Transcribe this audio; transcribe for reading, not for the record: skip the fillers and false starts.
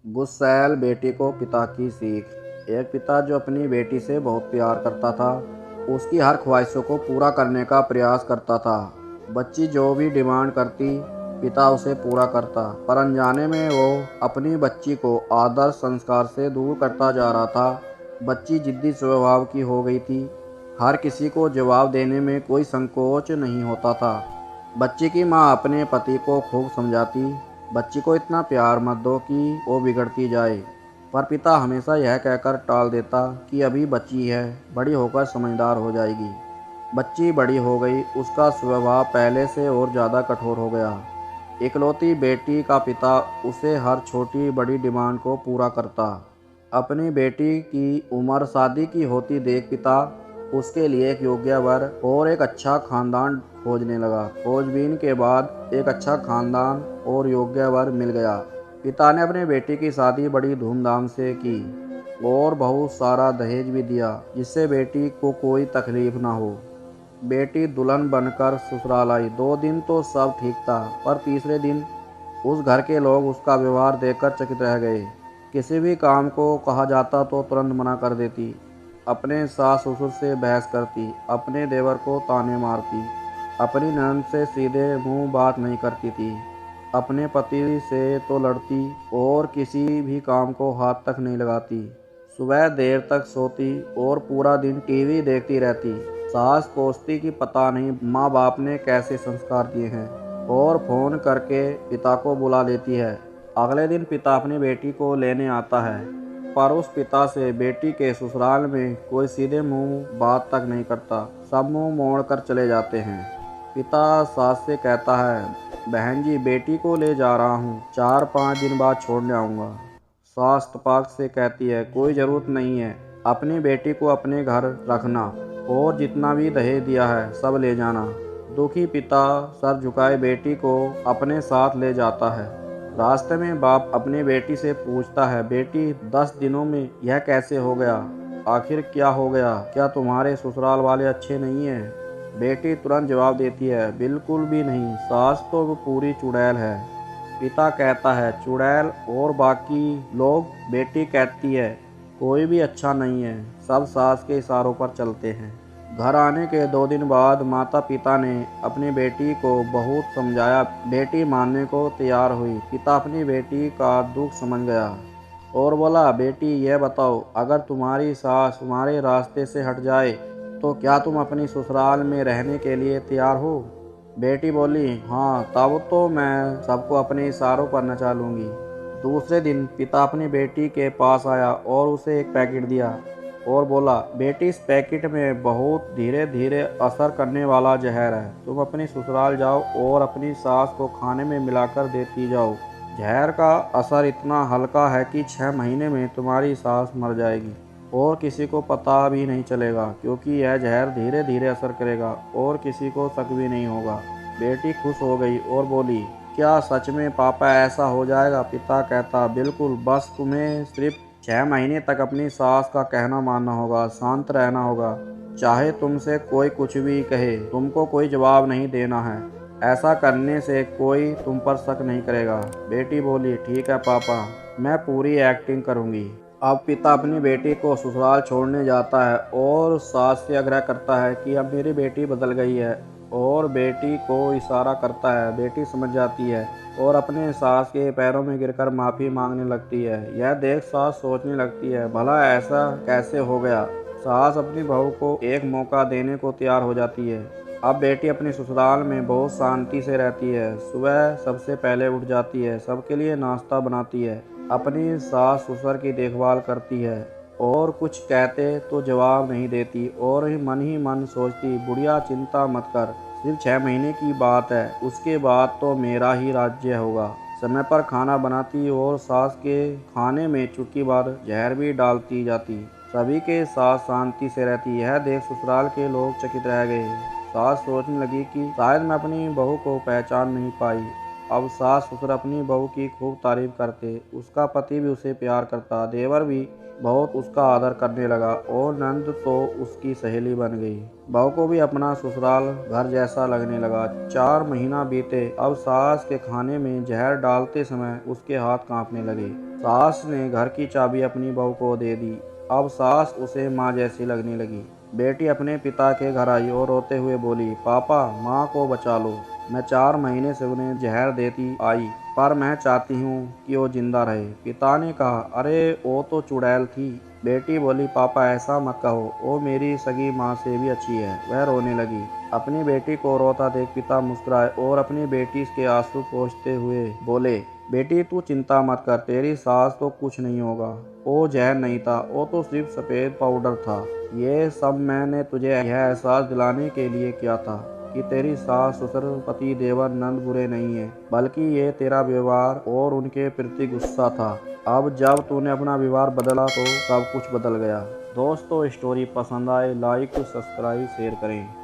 गुस्सैल बेटी को पिता की सीख। एक पिता जो अपनी बेटी से बहुत प्यार करता था, उसकी हर ख्वाहिशों को पूरा करने का प्रयास करता था। बच्ची जो भी डिमांड करती, पिता उसे पूरा करता, पर अनजाने में वो अपनी बच्ची को आदर्श संस्कार से दूर करता जा रहा था। बच्ची जिद्दी स्वभाव की हो गई थी। हर किसी को जवाब देने में कोई संकोच नहीं होता था। बच्ची की माँ अपने पति को खूब समझाती, बच्ची को इतना प्यार मत दो कि वो बिगड़ती जाए, पर पिता हमेशा यह कहकर टाल देता कि अभी बच्ची है, बड़ी होकर समझदार हो जाएगी। बच्ची बड़ी हो गई, उसका स्वभाव पहले से और ज़्यादा कठोर हो गया। इकलौती बेटी का पिता उसे हर छोटी बड़ी डिमांड को पूरा करता। अपनी बेटी की उम्र शादी की होती देख पिता उसके लिए एक योग्य वर और एक अच्छा खानदान खोजने लगा। खोजबीन के बाद एक अच्छा खानदान और योग्य वर मिल गया। पिता ने अपनी बेटी की शादी बड़ी धूमधाम से की और बहुत सारा दहेज भी दिया, जिससे बेटी को कोई तकलीफ ना हो। बेटी दुल्हन बनकर ससुराल आई। 2 दिन तो सब ठीक था, पर तीसरे दिन उस घर के लोग उसका व्यवहार देखकर चकित रह गए। किसी भी काम को कहा जाता तो तुरंत मना कर देती, अपने सास ससुर से बहस करती, अपने देवर को ताने मारती, अपनी ननद से सीधे मुंह बात नहीं करती थी, अपने पति से तो लड़ती और किसी भी काम को हाथ तक नहीं लगाती। सुबह देर तक सोती और पूरा दिन टीवी देखती रहती। सास कोसती कि पता नहीं माँ बाप ने कैसे संस्कार दिए हैं, और फोन करके पिता को बुला लेती है। अगले दिन पिता अपनी बेटी को लेने आता है, पर उस पिता से बेटी के ससुराल में कोई सीधे मुंह बात तक नहीं करता, सब मुंह मोड़ कर चले जाते हैं। पिता सास से कहता है, बहन जी बेटी को ले जा रहा हूँ, 4-5 दिन बाद छोड़ने आऊँगा। सास तपाक से कहती है, कोई ज़रूरत नहीं है, अपनी बेटी को अपने घर रखना और जितना भी दहेज दिया है सब ले जाना। दुखी पिता सर झुकाए बेटी को अपने साथ ले जाता है। रास्ते में बाप अपनी बेटी से पूछता है, बेटी 10 दिनों में यह कैसे हो गया? आखिर क्या हो गया? क्या तुम्हारे ससुराल वाले अच्छे नहीं हैं? बेटी तुरंत जवाब देती है, बिल्कुल भी नहीं, सास तो वो पूरी चुड़ैल है। पिता कहता है, चुड़ैल और बाकी लोग? बेटी कहती है, कोई भी अच्छा नहीं है, सब सास के इशारों पर चलते हैं। घर आने के 2 दिन बाद माता पिता ने अपनी बेटी को बहुत समझाया। बेटी मानने को तैयार हुई। पिता अपनी बेटी का दुख समझ गया और बोला, बेटी यह बताओ, अगर तुम्हारी सास तुम्हारे रास्ते से हट जाए तो क्या तुम अपनी ससुराल में रहने के लिए तैयार हो? बेटी बोली, हाँ, तब तो मैं सबको अपने इशारों पर नचा लूँगी। दूसरे दिन पिता अपनी बेटी के पास आया और उसे एक पैकेट दिया और बोला, बेटी इस पैकेट में बहुत धीरे धीरे असर करने वाला जहर है, तुम अपनी ससुराल जाओ और अपनी सास को खाने में मिलाकर देती जाओ। जहर का असर इतना हल्का है कि 6 महीने में तुम्हारी सास मर जाएगी और किसी को पता भी नहीं चलेगा, क्योंकि यह जहर धीरे धीरे असर करेगा और किसी को शक भी नहीं होगा। बेटी खुश हो गई और बोली, क्या सच में पापा ऐसा हो जाएगा? पिता कहता, बिल्कुल, बस तुम्हें सिर्फ 6 महीने तक अपनी सास का कहना मानना होगा, शांत रहना होगा, चाहे तुमसे कोई कुछ भी कहे, तुमको कोई जवाब नहीं देना है। ऐसा करने से कोई तुम पर शक नहीं करेगा। बेटी बोली, ठीक है पापा, मैं पूरी एक्टिंग करूँगी। अब पिता अपनी बेटी को ससुराल छोड़ने जाता है और सास से आग्रह करता है कि अब मेरी बेटी बदल गई है, और बेटी को इशारा करता है। बेटी समझ जाती है और अपने सास के पैरों में गिरकर माफ़ी मांगने लगती है। यह देख सास सोचने लगती है, भला ऐसा कैसे हो गया? सास अपनी बहू को एक मौका देने को तैयार हो जाती है। अब बेटी अपने ससुराल में बहुत शांति से रहती है। सुबह सबसे पहले उठ जाती है, सबके लिए नाश्ता बनाती है, अपनी सास ससुर की देखभाल करती है और कुछ कहते तो जवाब नहीं देती और ही मन सोचती, बुढ़िया चिंता मत कर, सिर्फ 6 महीने की बात है, उसके बाद तो मेरा ही राज्य होगा। समय पर खाना बनाती और सास के खाने में चुटकी भर जहर भी डालती जाती। सभी के साथ शांति से रहती। यह देख ससुराल के लोग चकित रह गए। सास सोचने लगी कि शायद मैं अपनी बहू को पहचान नहीं पाई। अब सास ससुर अपनी बहू की खूब तारीफ करते, उसका पति भी उसे प्यार करता, देवर भी बहुत उसका आदर करने लगा और नंद तो उसकी सहेली बन गई। बहू को भी अपना ससुराल घर जैसा लगने लगा। 4 महीना बीते। अब सास के खाने में जहर डालते समय उसके हाथ कांपने लगे। सास ने घर की चाबी अपनी बहू को दे दी। अब सास उसे माँ जैसी लगने लगी। बेटी अपने पिता के घर आई और रोते हुए बोली, पापा माँ को बचा लो। मैं 4 महीने से उन्हें जहर देती आई, पर मैं चाहती हूँ कि वो जिंदा रहे। पिता ने कहा, अरे वो तो चुड़ैल थी। बेटी बोली, पापा ऐसा मत कहो, वो मेरी सगी माँ से भी अच्छी है। वह रोने लगी। अपनी बेटी को रोता देख पिता मुस्कुराए और अपनी बेटी के आंसू पोंछते हुए बोले, बेटी तू चिंता मत कर, तेरी सास तो कुछ नहीं होगा। वो जहर नहीं था, वो तो सिर्फ सफ़ेद पाउडर था। ये सब मैंने तुझे यह एहसास दिलाने के लिए किया था कि तेरी सास ससुर पति देवर नंद बुरे नहीं है, बल्कि ये तेरा व्यवहार और उनके प्रति गुस्सा था। अब जब तूने अपना व्यवहार बदला तो सब कुछ बदल गया। दोस्तों, स्टोरी पसंद आए लाइक सब्सक्राइब शेयर करें।